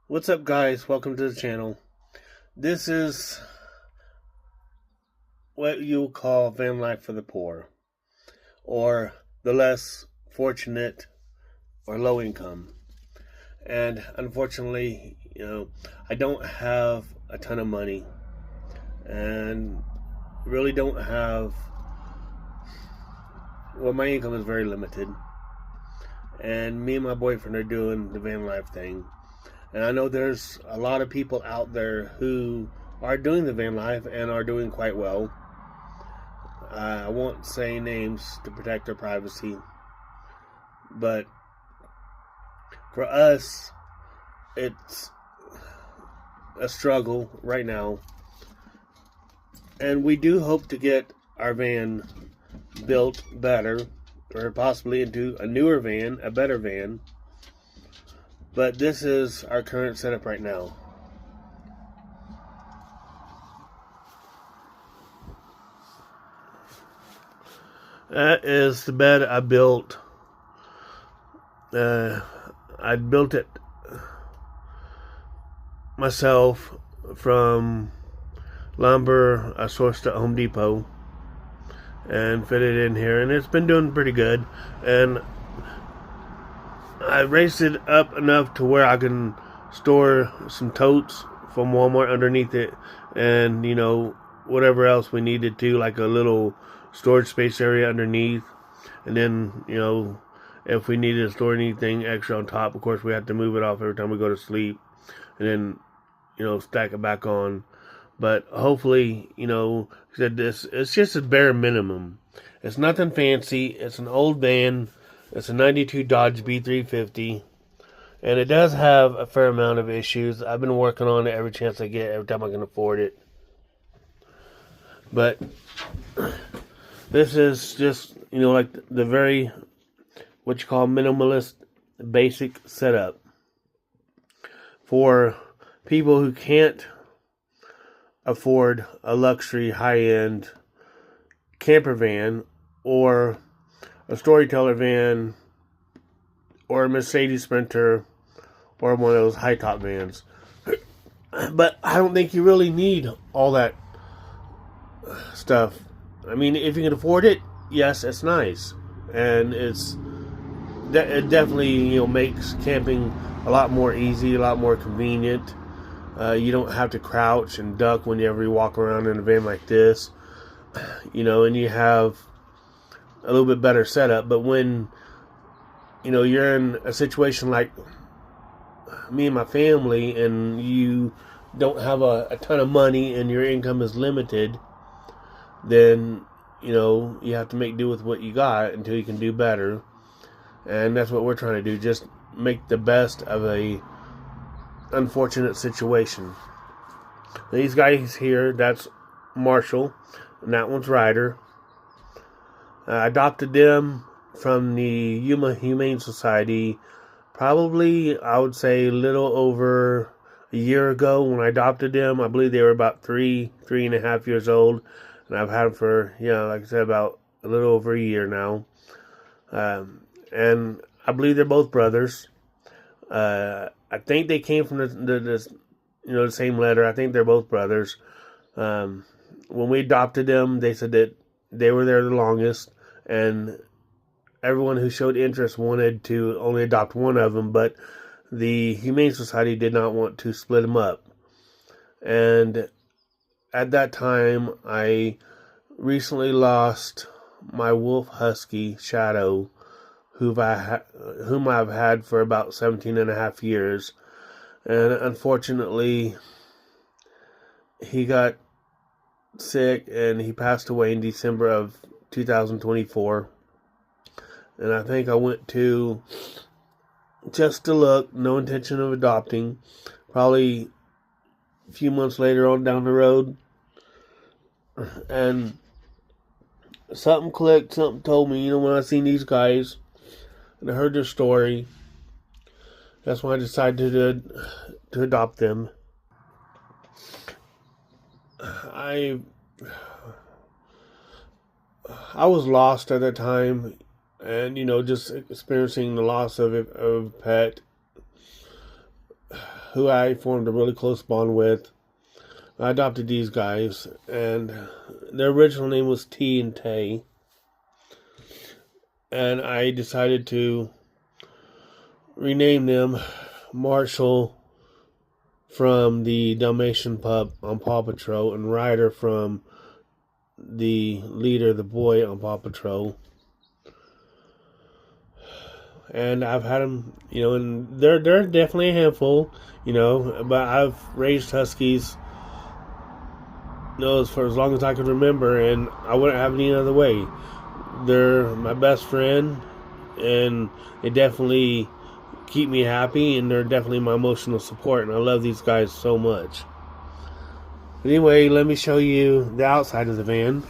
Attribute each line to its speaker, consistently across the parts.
Speaker 1: What's up, guys? Welcome to the channel. This is what you'll call van life for the poor, or the less fortunate or low income. And unfortunately, I don't have a ton of money and really don't have, well, my income is very limited. And me and my boyfriend are doing the van life thing. And I know there's a lot of people out there who are doing the van life and are doing quite well. I won't say names to protect their privacy, but for us, it's a struggle right now. And we do hope to get our van built better, or possibly into a newer van, a better van. But this is our current setup right now. That is the bed I built. I built it myself from lumber I sourced at Home Depot and fit it in here, and it's been doing pretty good. And I raised it up enough to where I can store some totes from Walmart underneath it, and whatever else we needed to, like a little storage space area underneath. And then if we needed to store anything extra on top, of course we have to move it off every time we go to sleep, and then stack it back on. But hopefully, said this, it's just a bare minimum. It's nothing fancy. It's an old van. It's a 92 Dodge B350. And it does have a fair amount of issues. I've been working on it every chance I get, every time I can afford it. But this is just, like the very, what you call minimalist, basic setup for people who can't afford a luxury high-end camper van or a storyteller van or a Mercedes Sprinter or one of those high-top vans. But I don't think you really need all that stuff. I mean, if you can afford it, yes, it's nice, and it definitely makes camping a lot more easy, a lot more convenient. You don't have to crouch and duck whenever you walk around in a van like this, and you have a little bit better setup. But when you're in a situation like me and my family, and you don't have a ton of money and your income is limited, then you have to make do with what you got until you can do better. And that's what we're trying to do, just make the best of a unfortunate situation. These guys here, that's Marshall, and that one's Ryder. I adopted them from the Yuma Humane Society probably, I would say, a little over a year ago when I adopted them. I believe they were about 3.5 years old, and I've had them for, like I said, about a little over a year now. And I believe they're both brothers. I think they came from the same letter. I think they're both brothers. When we adopted them, they said that they were there the longest, and everyone who showed interest wanted to only adopt one of them, but the Humane Society did not want to split them up. And at that time, I recently lost my wolf husky, Shadow, whom I've had for about 17 and a half years. And unfortunately, he got sick and he passed away in December of 2024. And I think I went to just to look, no intention of adopting. Probably a few months later on down the road, and something clicked, something told me, when I seen these guys and I heard their story, that's when I decided to adopt them. I was lost at that time, and just experiencing the loss of a pet who I formed a really close bond with. I adopted these guys, and their original name was T and Tay. And I decided to rename them Marshall from the Dalmatian pup on Paw Patrol, and Ryder from the leader, the boy on Paw Patrol. And I've had them, and they're definitely a handful, but I've raised Huskies, for as long as I can remember, and I wouldn't have it any other way. They're my best friend, and they definitely keep me happy, and they're definitely my emotional support, and I love these guys so much. But anyway, let me show you the outside of the van.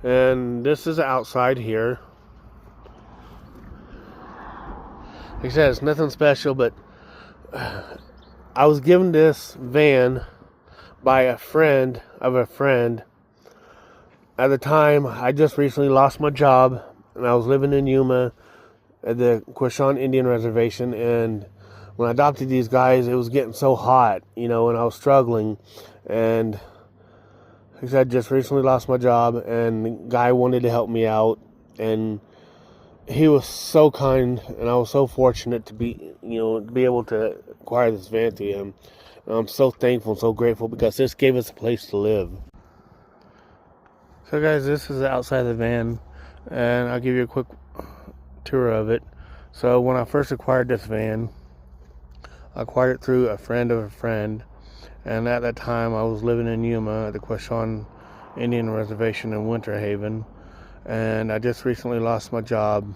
Speaker 1: And this is the outside here. Like I said, it's nothing special, but I was given this van by a friend of a friend. At the time, I just recently lost my job, and I was living in Yuma at the Quashon Indian Reservation, and when I adopted these guys, it was getting so hot, and I was struggling, and like I said, I just recently lost my job, and the guy wanted to help me out, and he was so kind, and I was so fortunate to be able to acquire this van to him. And I'm so thankful and so grateful, because this gave us a place to live. So guys, this is the outside of the van, and I'll give you a quick tour of it. So when I first acquired this van, I acquired it through a friend of a friend, and at that time I was living in Yuma at the Quashon Indian Reservation in Winter Haven, and I just recently lost my job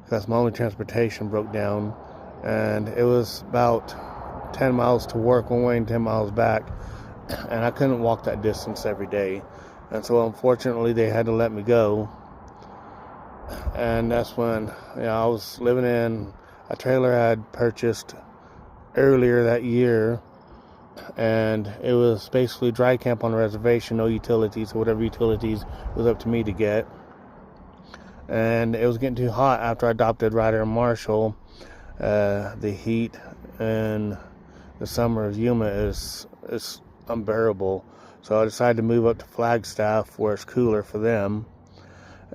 Speaker 1: because my only transportation broke down, and it was about 10 miles to work one way and 10 miles back, and I couldn't walk that distance every day, and so unfortunately they had to let me go. And that's when I was living in a trailer I had purchased earlier that year, and it was basically dry camp on the reservation, no utilities, or whatever utilities was up to me to get. And it was getting too hot after I adopted Ryder and Marshall. The heat in the summer of Yuma is unbearable, so I decided to move up to Flagstaff where it's cooler for them.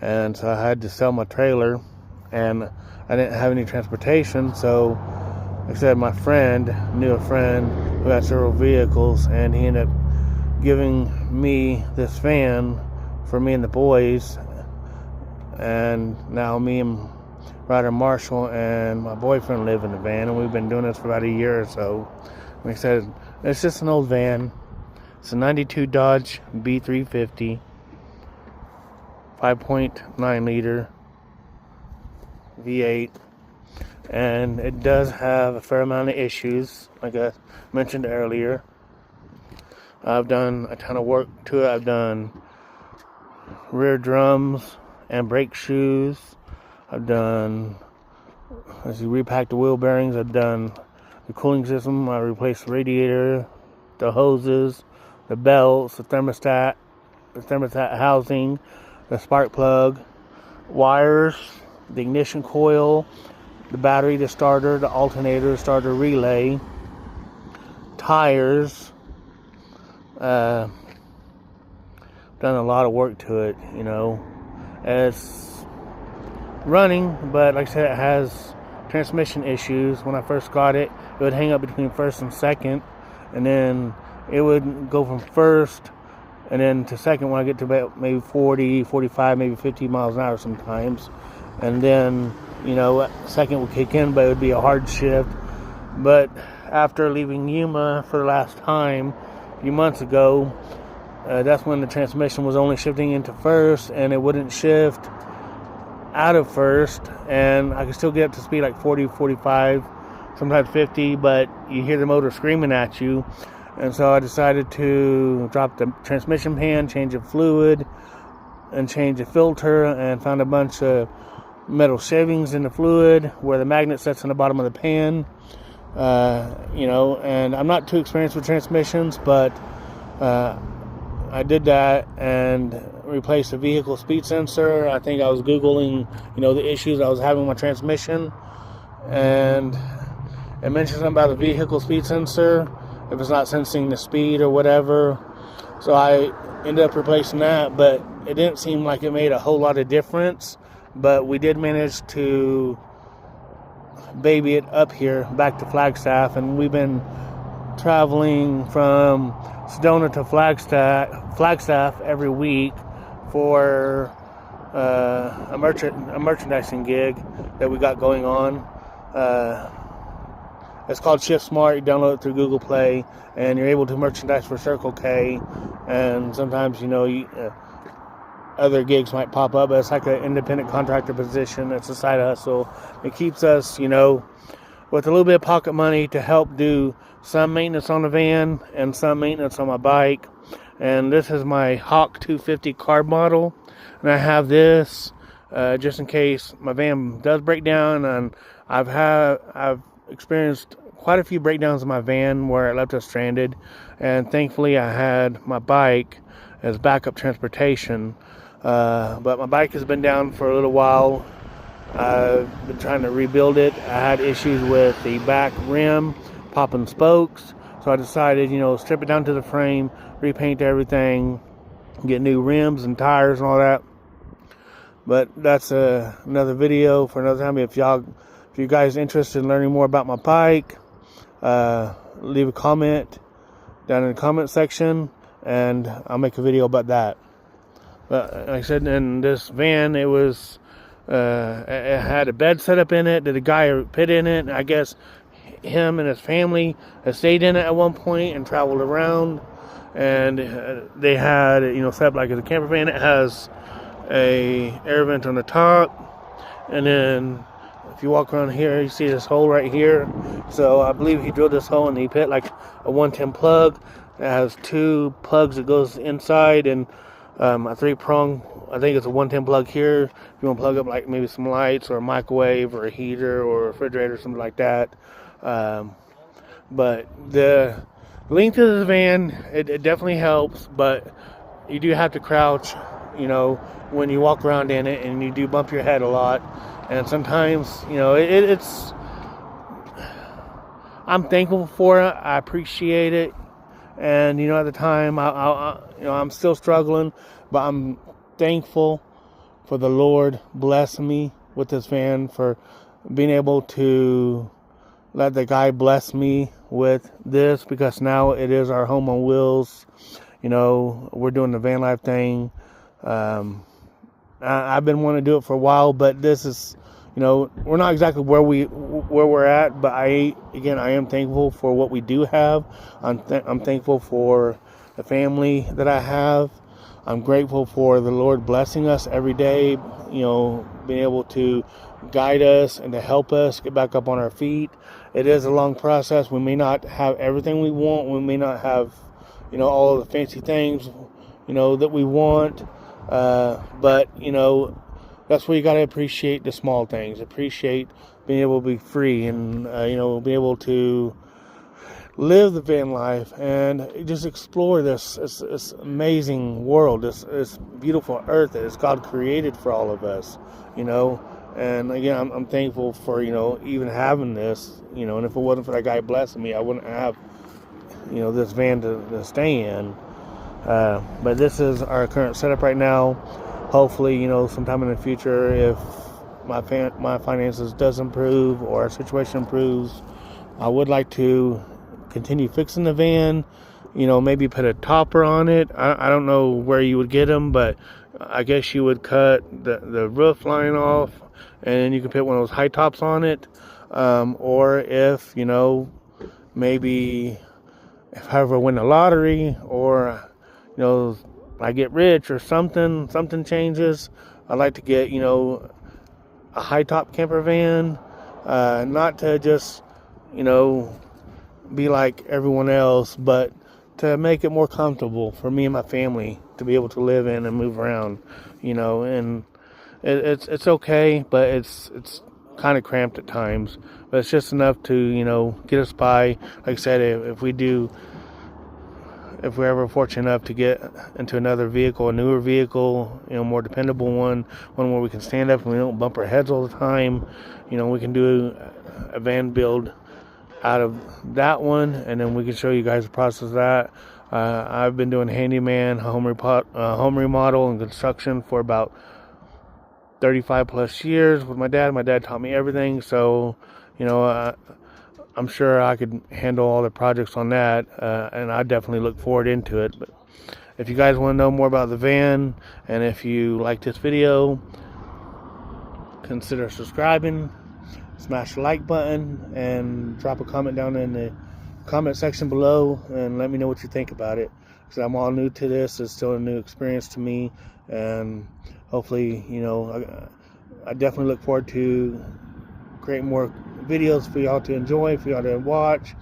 Speaker 1: And so I had to sell my trailer, and I didn't have any transportation, so like I said, my friend knew a friend who had several vehicles, and he ended up giving me this van for me and the boys. And now me and Ryder Marshall and my boyfriend live in the van, and we've been doing this for about a year or so. Like I said, it's just an old van. It's a 92 Dodge B350, 5.9 liter V8, and it does have a fair amount of issues, like I mentioned earlier. I've done a ton of work to it. I've done rear drums and brake shoes. I've done, repacked the wheel bearings. I've done the cooling system. I replaced the radiator, the hoses, the belts, the thermostat housing, the spark plug, wires, the ignition coil, the battery, the starter, the alternator, starter relay, tires. Done a lot of work to it, It's running, but like I said, it has transmission issues. When I first got it, it would hang up between first and second, and then it would go from first and then to second when I get to about maybe 40, 45, maybe 50 miles an hour sometimes. And then, second would kick in, but it would be a hard shift. But after leaving Yuma for the last time, a few months ago, that's when the transmission was only shifting into first, and it wouldn't shift out of first, and I could still get up to speed like 40, 45, sometimes 50, but you hear the motor screaming at you. And so I decided to drop the transmission pan, change the fluid, and change the filter, and found a bunch of metal shavings in the fluid where the magnet sits on the bottom of the pan. And I'm not too experienced with transmissions, but I did that and replaced the vehicle speed sensor. I think I was Googling, the issues I was having with my transmission, and
Speaker 2: it mentioned something about the vehicle speed sensor, if it's not sensing the speed or whatever. So I ended up replacing that, but it didn't seem like it made a whole lot of difference. But we did manage to baby it up here back to Flagstaff, and we've been traveling from Sedona to Flagstaff every week for a merchandising gig that we got going on. It's called Shift Smart. You download it through Google Play, and you're able to merchandise for Circle K. And sometimes, other gigs might pop up, but it's like an independent contractor position. It's a side hustle. It keeps us, with a little bit of pocket money to help do some maintenance on the van and some maintenance on my bike. And this is my Hawk 250 carb model, and I have this just in case my van does break down. And I've experienced quite a few breakdowns in my van where it left us stranded, and thankfully I had my bike as backup transportation. But my bike has been down for a little while. I've been trying to rebuild it. I had issues with the back rim popping spokes, so I decided, strip it down to the frame, repaint everything, get new rims and tires and all that. But that's another video for another time. If you guys are interested in learning more about my bike, leave a comment down in the comment section, and I'll make a video about that. But like I said, in this van, it had a bed set up in it that a guy put in it. I guess him and his family had stayed in it at one point and traveled around. And they had, set up like as a camper van. It has a air vent on the top, and then if you walk around here, you see this hole right here. So I believe he drilled this hole and he put like a 110 plug. It has two plugs that goes inside, and a 3-prong, I think it's a 110 plug here. If you want to plug up like maybe some lights or a microwave or a heater or a refrigerator, something like that. But the length of the van, it definitely helps, but you do have to crouch, when you walk around in it, and you do bump your head a lot. And sometimes, it's, I'm thankful for it. I appreciate it. And, at the time, I'm still struggling, but I'm thankful for the Lord blessing me with this van, for being able to let the guy bless me with this, because now it is our home on wheels. We're doing the van life thing. I've been wanting to do it for a while, but this is, we're not exactly where we're at, but I am thankful for what we do have. I'm thankful for the family that I have. I'm grateful for the Lord blessing us every day, being able to guide us and to help us get back up on our feet. It is a long process. We may not have everything we want. We may not have, all of the fancy things, that we want. But, that's where you got to appreciate the small things. Appreciate being able to be free and, be able to live the van life and just explore this amazing world, this beautiful earth that God created for all of us, And again, I'm thankful for, even having this, and if it wasn't for that guy blessing me, I wouldn't have, this van to stay in. But this is our current setup right now. Hopefully, sometime in the future, if my finances does improve or our situation improves, I would like to continue fixing the van, maybe put a topper on it. I don't know where you would get them, but I guess you would cut the roof line off, and you can put one of those high tops on it. Or if, maybe if I ever win the lottery, or, I get rich or something changes, I'd like to get, a high top camper van, not to just, be like everyone else, but to make it more comfortable for me and my family to be able to live in and move around, and it's okay, but it's kind of cramped at times, but it's just enough to, get us by. Like I said, if we're ever fortunate enough to get into another vehicle, a newer vehicle, more dependable one where we can stand up and we don't bump our heads all the time, we can do a van build out of that one, and then we can show you guys the process of that. I've been doing handyman, home remodel, and construction for about 35 plus years with my dad. My dad taught me everything, so I'm sure I could handle all the projects on that, and I definitely look forward into it. But if you guys want to know more about the van, and if you like this video, consider subscribing, smash the like button, and drop a comment down in the comment section below and let me know what you think about it, because I'm all new to this. It's still a new experience to me, and hopefully, I definitely look forward to creating more videos for y'all to enjoy, for y'all to watch.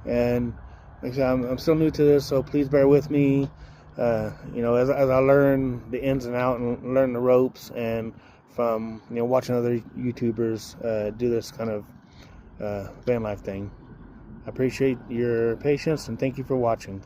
Speaker 2: And like I said, I'm still new to this, so please bear with me. As I learn the ins and outs and learn the ropes, and from watching other YouTubers do this kind of van life thing. I appreciate your patience, and thank you for watching.